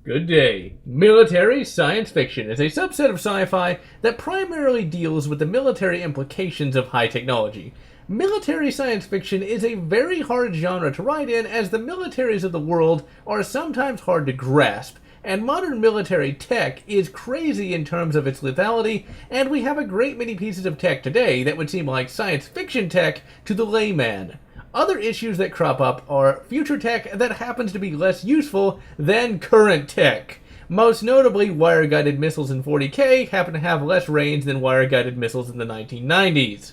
Good day. Military science fiction is a subset of sci-fi that primarily deals with the military implications of high technology. Military science fiction is a very hard genre to write in, as the militaries of the world are sometimes hard to grasp, and modern military tech is crazy in terms of its lethality, and we have a great many pieces of tech today that would seem like science fiction tech to the layman. Other issues that crop up are future tech that happens to be less useful than current tech. Most notably, wire-guided missiles in 40K happen to have less range than wire-guided missiles in the 1990s.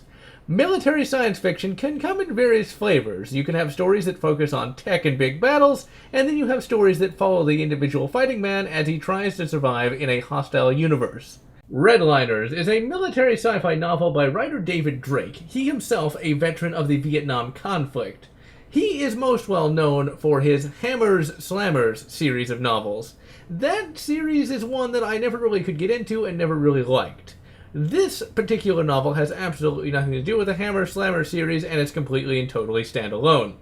Military science fiction can come in various flavors. You can have stories that focus on tech and big battles, and then you have stories that follow the individual fighting man as he tries to survive in a hostile universe. Redliners is a military sci-fi novel by writer David Drake, he himself a veteran of the Vietnam conflict. He is most well known for his Hammers Slammers series of novels. That series is one that I never really could get into and never really liked. This particular novel has absolutely nothing to do with the Hammer Slammer series, and it's completely and totally standalone.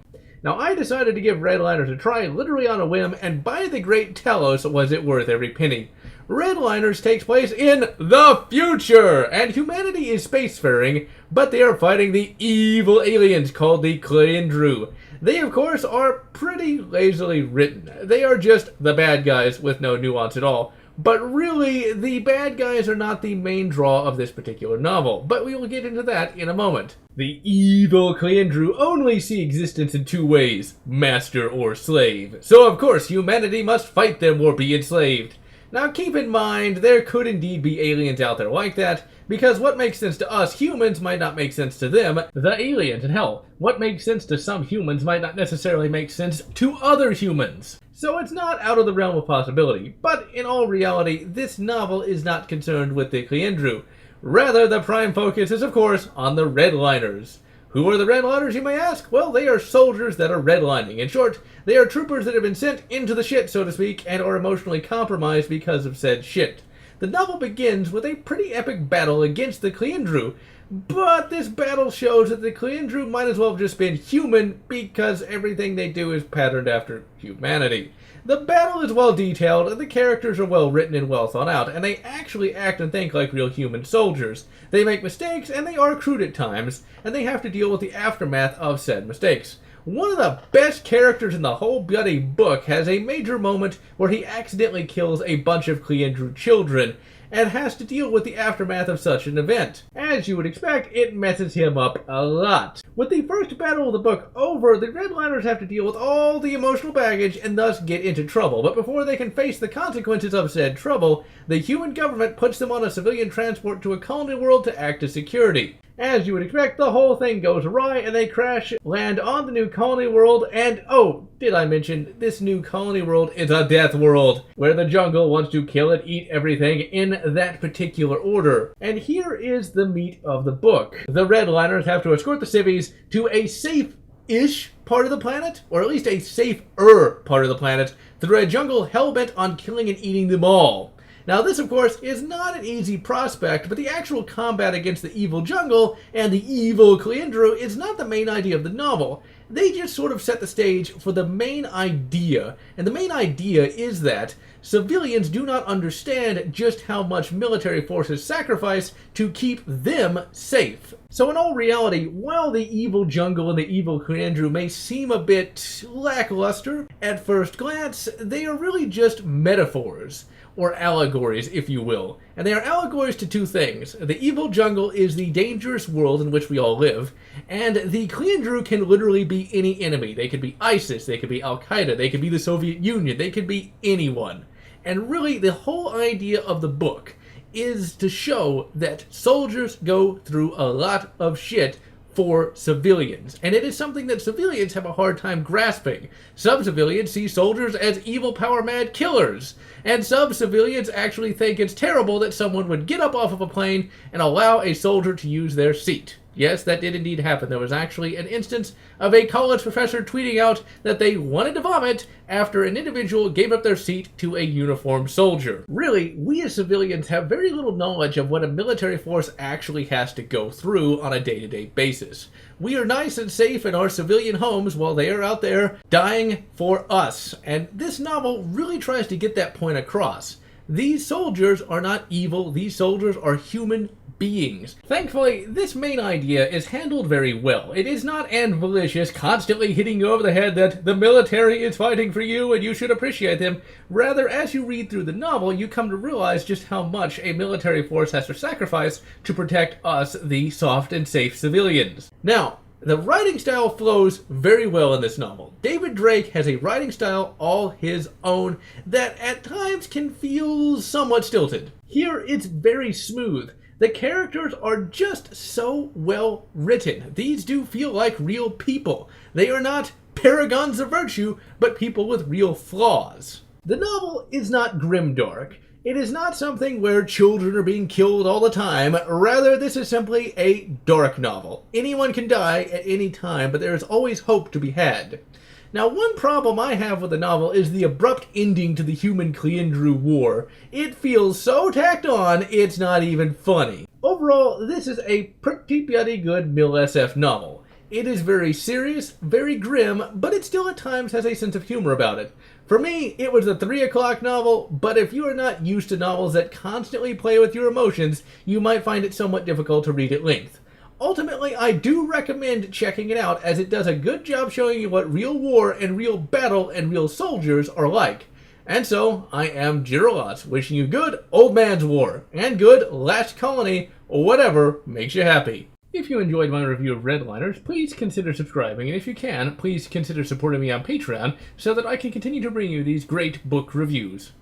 Now, I decided to give Redliners a try literally on a whim, and by the great Telos was it worth every penny. Redliners takes place in the future, and humanity is spacefaring, but they are fighting the evil aliens called the Clindru. They, of course, are pretty lazily written. They are just the bad guys with no nuance at all. But really, the bad guys are not the main draw of this particular novel, but we will get into that in a moment. The evil Clindru only see existence in two ways, master or slave. So of course humanity must fight them or be enslaved. Now keep in mind, there could indeed be aliens out there like that, because what makes sense to us humans might not make sense to them, the aliens, and hell, what makes sense to some humans might not necessarily make sense to other humans. So it's not out of the realm of possibility, but in all reality, this novel is not concerned with the Clindru. Rather, the prime focus is, of course, on the Redliners. Who are the Redliners, you may ask? Well, they are soldiers that are redlining. In short, they are troopers that have been sent into the shit, so to speak, and are emotionally compromised because of said shit. The novel begins with a pretty epic battle against the Clindru, but this battle shows that the Clindru might as well have just been human, because everything they do is patterned after humanity. The battle is well detailed, the characters are well written and well thought out, and they actually act and think like real human soldiers. They make mistakes, and they are crude at times, and they have to deal with the aftermath of said mistakes. One of the best characters in the whole bloody book has a major moment where he accidentally kills a bunch of Clindru children, and has to deal with the aftermath of such an event. As you would expect, it messes him up a lot. With the first battle of the book over, the Redliners have to deal with all the emotional baggage and thus get into trouble. But before they can face the consequences of said trouble, the human government puts them on a civilian transport to a colony world to act as security. As you would expect, the whole thing goes awry, and they crash land on the new colony world, and oh, did I mention, this new colony world is a death world, where the jungle wants to kill and eat everything in that particular order. And here is the meat of the book. The Redliners have to escort the civvies to a safe-ish part of the planet, or at least a safer part of the planet, through a jungle hell-bent on killing and eating them all. Now this, of course, is not an easy prospect, but the actual combat against the evil jungle and the evil Clindru is not the main idea of the novel. They just sort of set the stage for the main idea, and the main idea is that civilians do not understand just how much military forces sacrifice to keep them safe. So in all reality, while the evil jungle and the evil Clindru may seem a bit lackluster at first glance, they are really just metaphors, or allegories, if you will. And they are allegories to two things. The evil jungle is the dangerous world in which we all live, and the Clindru can literally be any enemy. They could be ISIS, they could be Al-Qaeda, they could be the Soviet Union, they could be anyone. And really, the whole idea of the book is to show that soldiers go through a lot of shit for civilians, and it is something that civilians have a hard time grasping. Some civilians see soldiers as evil power-mad killers, and some civilians actually think it's terrible that someone would get up off of a plane and allow a soldier to use their seat. Yes, that did indeed happen. There was actually an instance of a college professor tweeting out that they wanted to vomit after an individual gave up their seat to a uniformed soldier. Really, we as civilians have very little knowledge of what a military force actually has to go through on a day-to-day basis. We are nice and safe in our civilian homes while they are out there dying for us. And this novel really tries to get that point across. These soldiers are not evil. These soldiers are human beings. Thankfully, this main idea is handled very well. It is not malicious, constantly hitting you over the head that the military is fighting for you and you should appreciate them. Rather, as you read through the novel, you come to realize just how much a military force has to sacrifice to protect us, the soft and safe civilians. Now, the writing style flows very well in this novel. David Drake has a writing style all his own that at times can feel somewhat stilted. Here, it's very smooth. The characters are just so well written. These do feel like real people. They are not paragons of virtue, but people with real flaws. The novel is not grimdark. It is not something where children are being killed all the time. Rather, this is simply a dark novel. Anyone can die at any time, but there is always hope to be had. Now, one problem I have with the novel is the abrupt ending to the human Cleandru War. It feels so tacked on, it's not even funny. Overall, this is a pretty bloody good Mil SF novel. It is very serious, very grim, but it still at times has a sense of humor about it. For me, it was a 3 o'clock novel, but if you are not used to novels that constantly play with your emotions, you might find it somewhat difficult to read at length. Ultimately, I do recommend checking it out, as it does a good job showing you what real war and real battle and real soldiers are like. And so, I am GeneralLotz, wishing you good old man's war, and good last colony, or whatever makes you happy. If you enjoyed my review of Redliners, please consider subscribing, and if you can, please consider supporting me on Patreon so that I can continue to bring you these great book reviews.